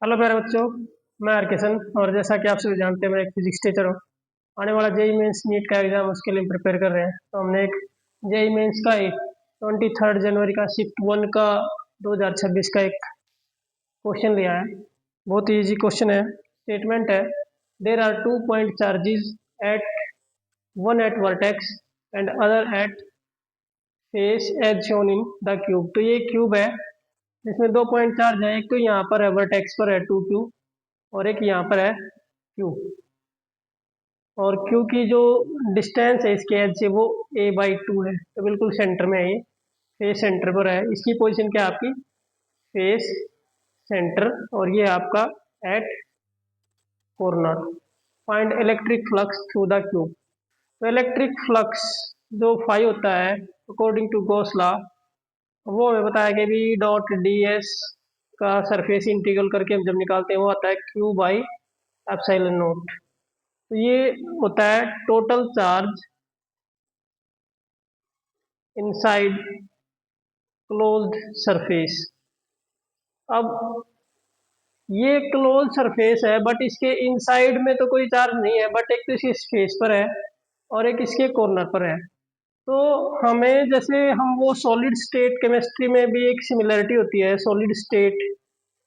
Hello प्यारे बच्चों, मैं हरकिशन। और जैसा कि आप सभी जानते हैं, मैं एक फिजिक्स टीचर हूँ। आने वाला जेई मेंस नीट का एग्जाम, उसके लिए प्रिपेयर कर रहे हैं। तो हमने एक जेई मेंस का एक 23 जनवरी का शिफ्ट 1 का 2026 का एक क्वेश्चन लिया है। बहुत ही ईजी क्वेश्चन है। स्टेटमेंट है, there are 2 point charges at one at vertex and other at face as shown in the cube. तो ये क्यूब है जिसमें 2 पॉइंट चार्ज है। एक तो यहाँ पर है, वर्टेक्स पर है 2 क्यू, और एक यहाँ पर है क्यू। और क्यू की जो डिस्टेंस है इसके एज से वो a/2 है। तो बिल्कुल सेंटर में है, ये फेस सेंटर पर है। इसकी पोजीशन क्या है आपकी? Face centre. और ये आपका at corner. Find electric flux through the cube. तो इलेक्ट्रिक फ्लक्स जो फाई होता है अकॉर्डिंग टू गॉस लॉ, वो हमें बताया कि v डॉट डी एस का सरफेस इंटीग्रल करके हम जब निकालते हैं वो आता है Q/ε0। तो ये होता है total charge inside closed surface. अब ये क्लोज सरफेस है, बट इसके इनसाइड में तो कोई चार्ज नहीं है, बट एक तो इसके स्पेस पर है और एक इसके कॉर्नर पर है। तो हमें, जैसे हम वो सॉलिड स्टेट केमिस्ट्री में भी एक सिमिलरिटी होती है, सॉलिड स्टेट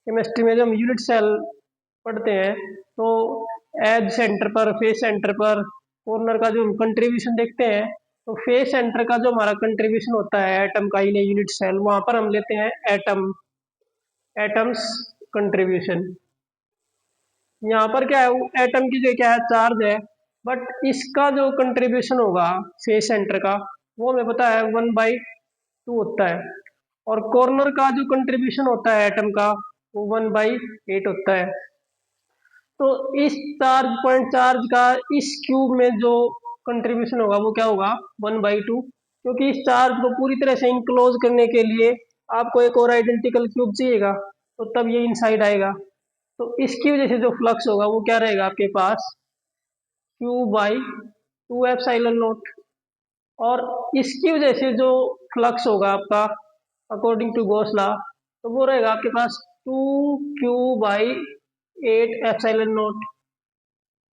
केमिस्ट्री में जब हम यूनिट सेल पढ़ते हैं तो एज सेंटर पर, फेस सेंटर पर, कॉर्नर का जो हम कंट्रीब्यूशन देखते हैं, तो फेस सेंटर का जो हमारा कंट्रीब्यूशन होता है एटम का इन यूनिट सेल, वहां पर हम लेते हैं एटम्स कंट्रीब्यूशन। यहाँ पर क्या है, एटम की जो क्या है चार्ज है, बट इसका जो कंट्रीब्यूशन होगा फेस सेंटर का, वो हमें पता है 1/2 होता है। और कॉर्नर का जो कंट्रीब्यूशन होता है एटम का, वो 1/8 होता है। तो इस चार्ज पॉइंट चार्ज का इस क्यूब में जो कंट्रीब्यूशन होगा वो क्या होगा? 1/2। क्योंकि इस चार्ज को पूरी तरह से इनक्लोज करने के लिए आपको एक और आइडेंटिकल क्यूब चाहिएगा, तो तब ये इनसाइड आएगा। तो इसकी वजह से जो फ्लक्स होगा वो क्या रहेगा आपके पास? Q/2ε0। और इसकी वजह से जो फ्लक्स होगा आपका अकॉर्डिंग टू गॉस लॉ, तो वो रहेगा आपके पास 2Q/8ε0।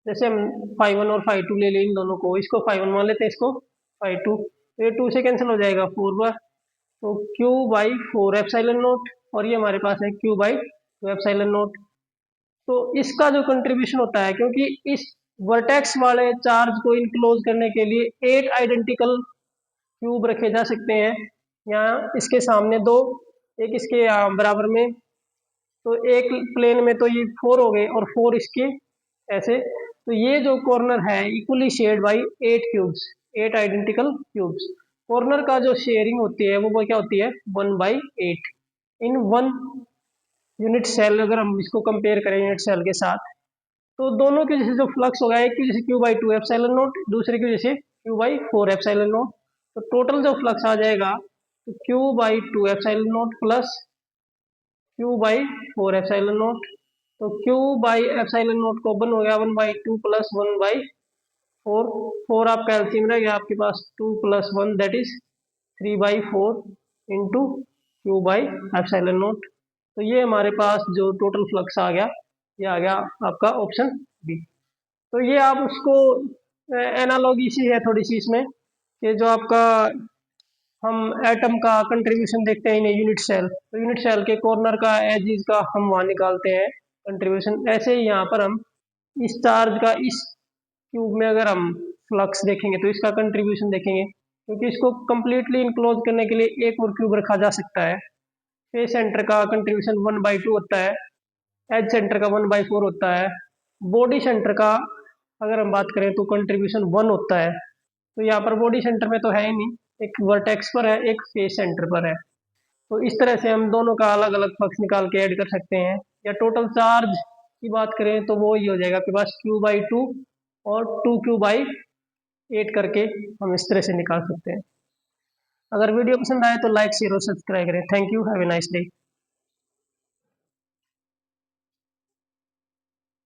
जैसे हम φ1 और φ2 ले लें, इन दोनों को, इसको φ1 मान लेते हैं, इसको φ2। तो ये 2 से कैंसिल हो जाएगा 4 बार। तो Q/4ε0। और ये हमारे पास है Q/2ε0। तो इसका जो कंट्रीब्यूशन होता है, क्योंकि इस वर्टेक्स वाले चार्ज को इनक्लोज करने के लिए 8 आइडेंटिकल क्यूब रखे जा सकते हैं। यहाँ इसके सामने दो, एक इसके बराबर में, तो एक प्लेन में तो ये 4 हो गए और 4 इसके ऐसे। तो ये जो कॉर्नर है equally shared by 8 cubes, 8 identical cubes. Corner का जो शेयरिंग होती है वो क्या होती है? 1/8 इन वन यूनिट सेल। अगर हम इसको कंपेयर करें यूनिट सेल के साथ, तो दोनों की वजह से जो फ्लक्स होगा, एक की वजह से Q/2ε0, दूसरे की वजह से Q/4ε0। तो टोटल जो फ्लक्स आ जाएगा, तो Q/2ε0 प्लस Q/4ε0। तो Q/ε0 को 1 हो गया, 1/2 प्लस 1/4। 4 आपका एलसीएम रह गया आपके पास, 2 + 1 दैट इज 3/4 इंटू Q/ε0। तो ये हमारे पास जो टोटल फ्लक्स आ गया, ये आ गया आपका ऑप्शन बी। तो ये आप उसको एनालॉगी सी है थोड़ी सी इसमें, कि जो आपका हम एटम का कंट्रीब्यूशन देखते हैं इन यूनिट सेल, तो यूनिट सेल के कॉर्नर का, एजिज का हम वहाँ निकालते हैं कंट्रीब्यूशन। ऐसे ही यहाँ पर हम इस चार्ज का इस क्यूब में अगर हम फ्लक्स देखेंगे तो इसका कंट्रीब्यूशन देखेंगे, क्योंकि इसको कंप्लीटली इनक्लोज करने के लिए एक और क्यूब रखा जा सकता है। फेस सेंटर का कंट्रीब्यूशन 1/2 होता है, एज सेंटर का 1/4 होता है। बॉडी सेंटर का अगर हम बात करें तो कंट्रीब्यूशन 1 होता है। तो यहाँ पर बॉडी सेंटर में तो है ही नहीं, एक वर्टेक्स पर है, एक फेस सेंटर पर है। तो इस तरह से हम दोनों का अलग अलग फ्लक्स निकाल के ऐड कर सकते हैं। या टोटल चार्ज की बात करें तो वो ही हो जाएगा आपके पास Q/2 और 2Q/8 करके हम इस तरह से निकाल सकते हैं। अगर वीडियो पसंद आए तो लाइक, शेयर और सब्सक्राइब करें। Thank you, have a nice day.